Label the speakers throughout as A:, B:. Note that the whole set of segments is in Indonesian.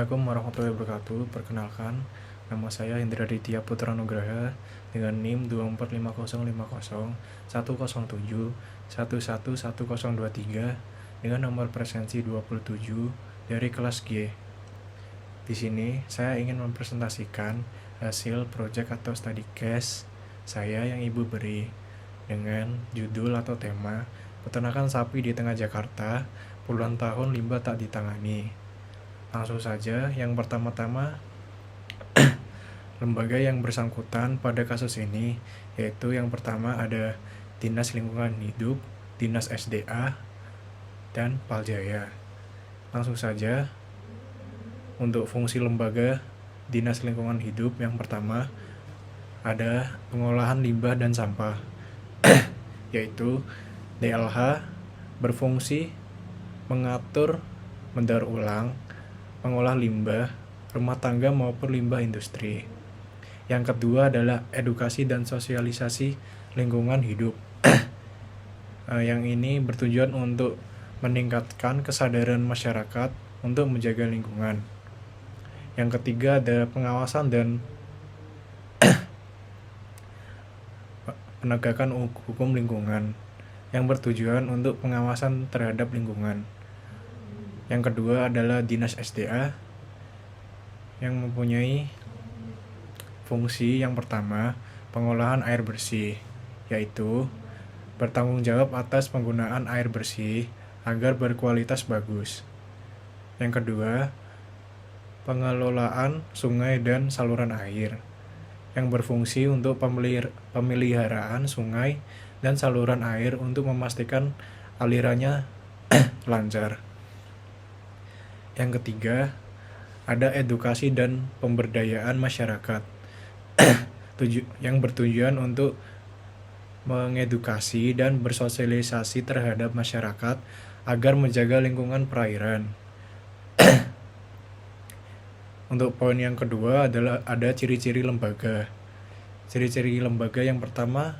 A: Assalamualaikum warahmatullahi wabarakatuh. Perkenalkan, nama saya Hendra Ditya Putra Nugraha dengan NIM 245050107111023 dengan nomor presensi 27 dari kelas G. Di sini saya ingin mempresentasikan hasil project atau study case saya yang Ibu beri dengan judul atau tema Peternakan Sapi di Tengah Jakarta, puluhan tahun limbah tak ditangani. Langsung saja, yang pertama-tama lembaga yang bersangkutan pada kasus ini, yaitu yang pertama ada Dinas Lingkungan Hidup, Dinas SDA, dan Paljaya. Langsung saja, untuk fungsi lembaga Dinas Lingkungan Hidup yang pertama ada pengolahan limbah dan sampah, yaitu DLH berfungsi mengatur, mendaur ulang, mengolah limbah rumah tangga maupun limbah industri. Yang kedua adalah edukasi dan sosialisasi lingkungan hidup. Yang ini bertujuan untuk meningkatkan kesadaran masyarakat untuk menjaga lingkungan. Yang ketiga ada pengawasan dan penegakan hukum lingkungan yang bertujuan untuk pengawasan terhadap lingkungan. Yang kedua adalah Dinas SDA yang mempunyai fungsi yang pertama pengolahan air bersih, yaitu bertanggung jawab atas penggunaan air bersih agar berkualitas bagus. Yang kedua, pengelolaan sungai dan saluran air yang berfungsi untuk pemeliharaan sungai dan saluran air untuk memastikan alirannya lancar. Yang ketiga, ada edukasi dan pemberdayaan masyarakat yang bertujuan untuk mengedukasi dan bersosialisasi terhadap masyarakat agar menjaga lingkungan perairan. Untuk poin yang kedua adalah ada ciri-ciri lembaga. Ciri-ciri lembaga yang pertama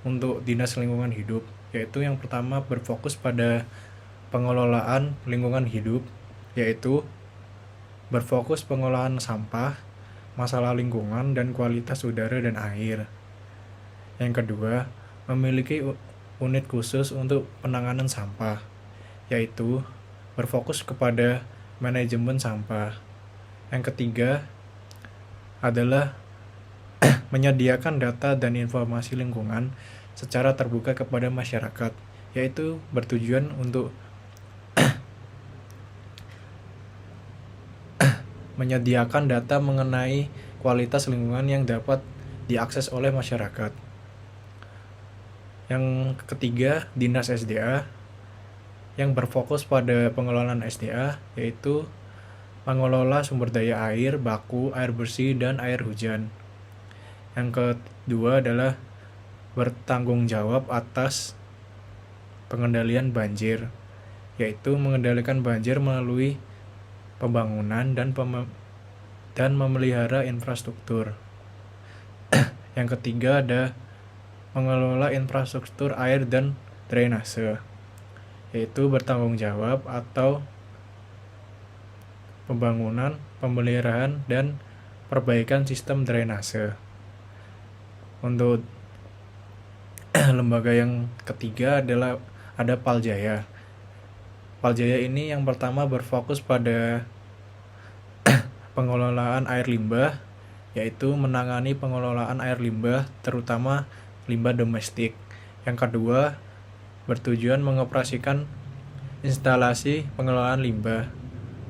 A: untuk Dinas Lingkungan Hidup, yaitu yang pertama berfokus pada pengelolaan lingkungan hidup, yaitu berfokus pengolahan sampah, masalah lingkungan dan kualitas udara dan air. Yang kedua, memiliki unit khusus untuk penanganan sampah, yaitu berfokus kepada manajemen sampah. Yang ketiga adalah menyediakan data dan informasi lingkungan secara terbuka kepada masyarakat, yaitu bertujuan untuk menyediakan data mengenai kualitas lingkungan yang dapat diakses oleh masyarakat. Yang ketiga, Dinas SDA yang berfokus pada pengelolaan SDA, yaitu mengelola sumber daya air, baku, air bersih, dan air hujan. Yang kedua adalah bertanggung jawab atas pengendalian banjir, yaitu mengendalikan banjir melalui pembangunan dan memelihara infrastruktur. Yang ketiga ada mengelola infrastruktur air dan drainase, yaitu bertanggung jawab atau pembangunan, pemeliharaan, dan perbaikan sistem drainase. Untuk lembaga yang ketiga adalah ada Paljaya. Paljaya ini yang pertama berfokus pada pengelolaan air limbah, yaitu menangani pengelolaan air limbah terutama limbah domestik. Yang kedua, bertujuan mengoperasikan instalasi pengelolaan limbah,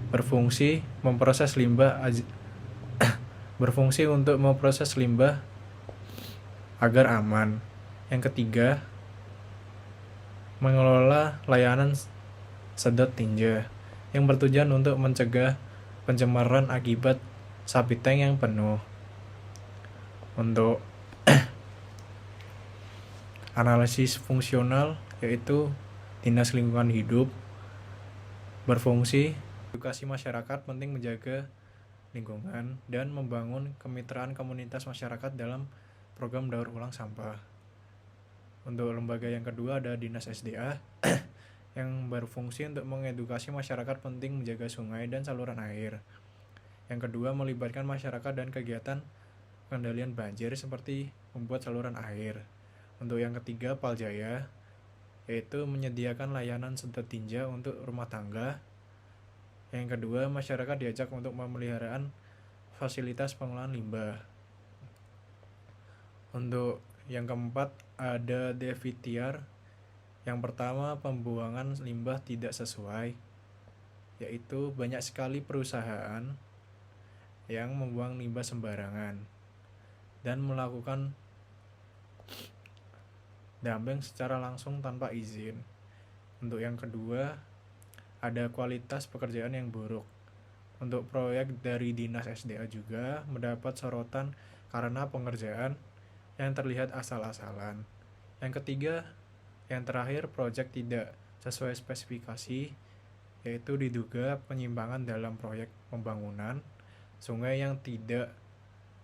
A: berfungsi untuk memproses limbah agar aman. Yang ketiga, mengelola layanan sedot tinja yang bertujuan untuk mencegah pencemaran akibat sapi tank yang penuh. Untuk analisis fungsional, yaitu Dinas Lingkungan Hidup berfungsi edukasi masyarakat penting menjaga lingkungan dan membangun kemitraan komunitas masyarakat dalam program daur ulang sampah. Untuk lembaga yang kedua ada Dinas SDA yang berfungsi untuk mengedukasi masyarakat penting menjaga sungai dan saluran air. Yang kedua, melibatkan masyarakat dan kegiatan pengendalian banjir seperti membuat saluran air. Untuk yang ketiga, Paljaya, yaitu menyediakan layanan sedot tinja untuk rumah tangga. Yang kedua, masyarakat diajak untuk pemeliharaan fasilitas pengolahan limbah. Untuk yang keempat, ada Devitiar. Yang pertama, pembuangan limbah tidak sesuai, yaitu banyak sekali perusahaan yang membuang limbah sembarangan dan melakukan dumping secara langsung tanpa izin. Untuk yang kedua, ada kualitas pekerjaan yang buruk. Untuk proyek dari Dinas SDA juga mendapat sorotan karena pengerjaan yang terlihat asal-asalan. Yang ketiga, yang terakhir, proyek tidak sesuai spesifikasi, yaitu diduga penyimpangan dalam proyek pembangunan sungai yang tidak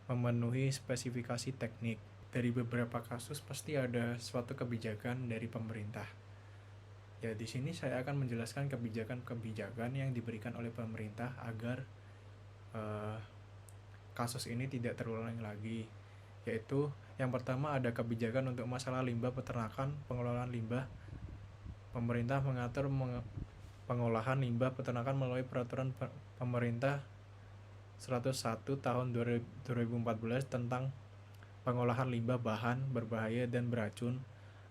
A: memenuhi spesifikasi teknik. Dari beberapa kasus pasti ada suatu kebijakan dari pemerintah. Ya, di sini saya akan menjelaskan kebijakan-kebijakan yang diberikan oleh pemerintah agar kasus ini tidak terulang lagi. Yaitu yang pertama, ada kebijakan untuk masalah limbah peternakan, pengelolaan limbah. Pemerintah mengatur pengolahan limbah peternakan melalui peraturan pemerintah 101 tahun 2014 tentang pengolahan limbah bahan berbahaya dan beracun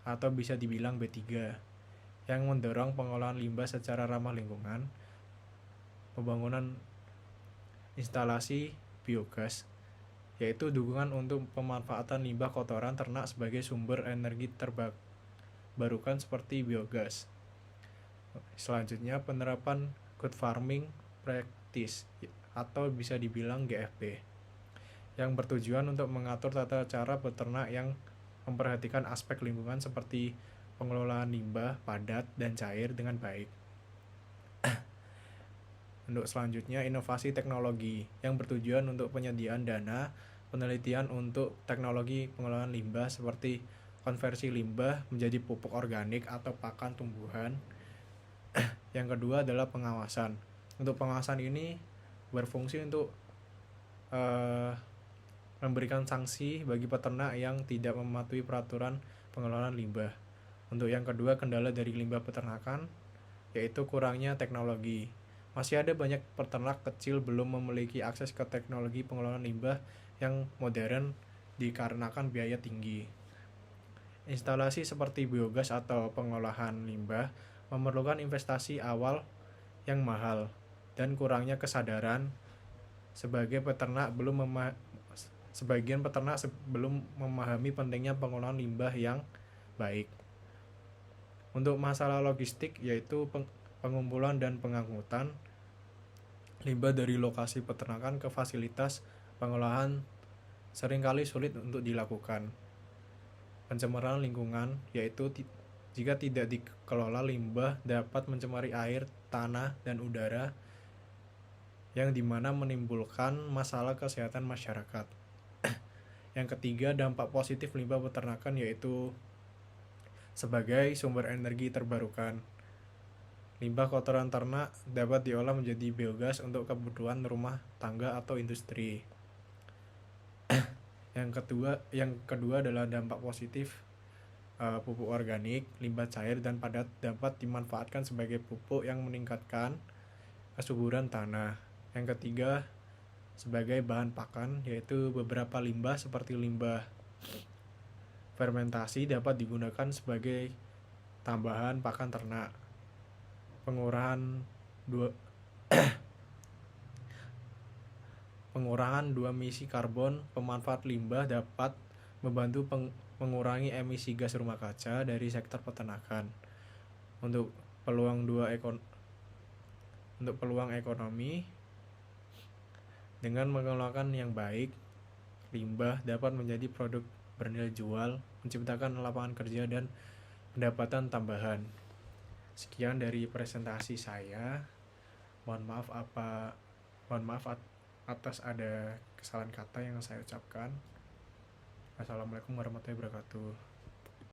A: atau bisa dibilang B3, yang mendorong pengolahan limbah secara ramah lingkungan, pembangunan instalasi biogas, yaitu dukungan untuk pemanfaatan limbah kotoran ternak sebagai sumber energi terbarukan seperti biogas. Selanjutnya, penerapan good farming practice atau bisa dibilang GFP, yang bertujuan untuk mengatur tata cara beternak yang memperhatikan aspek lingkungan seperti pengelolaan limbah padat dan cair dengan baik. Untuk selanjutnya, inovasi teknologi yang bertujuan untuk penyediaan dana penelitian untuk teknologi pengelolaan limbah seperti konversi limbah menjadi pupuk organik atau pakan tumbuhan. Yang kedua adalah pengawasan. Untuk pengawasan ini berfungsi untuk memberikan sanksi bagi peternak yang tidak mematuhi peraturan pengelolaan limbah. Untuk yang kedua, kendala dari limbah peternakan, yaitu kurangnya teknologi. Masih ada banyak peternak kecil belum memiliki akses ke teknologi pengelolaan limbah yang modern dikarenakan biaya tinggi. Instalasi seperti biogas atau pengolahan limbah memerlukan investasi awal yang mahal dan kurangnya kesadaran sebagian peternak belum memahami pentingnya pengolahan limbah yang baik. Untuk masalah logistik, yaitu pengumpulan dan pengangkutan limbah dari lokasi peternakan ke fasilitas pengolahan seringkali sulit untuk dilakukan. Pencemaran lingkungan, yaitu jika tidak dikelola, limbah dapat mencemari air, tanah, dan udara, yang dimana menimbulkan masalah kesehatan masyarakat. Yang ketiga, dampak positif limbah peternakan, yaitu sebagai sumber energi terbarukan. Limbah kotoran ternak dapat diolah menjadi biogas untuk kebutuhan rumah tangga atau industri. Yang kedua adalah dampak positif pupuk organik, limbah cair dan padat dapat dimanfaatkan sebagai pupuk yang meningkatkan kesuburan tanah. Yang ketiga, sebagai bahan pakan, yaitu beberapa limbah seperti limbah fermentasi dapat digunakan sebagai tambahan pakan ternak. Pengurangan 2 emisi karbon pemanfaat limbah dapat membantu mengurangi emisi gas rumah kaca dari sektor peternakan. Untuk peluang ekonomi, dengan mengelolakan yang baik, limbah dapat menjadi produk bernilai jual, menciptakan lapangan kerja dan pendapatan tambahan. Sekian dari presentasi saya. Mohon maaf atas ada kesalahan kata yang saya ucapkan. Assalamualaikum warahmatullahi wabarakatuh.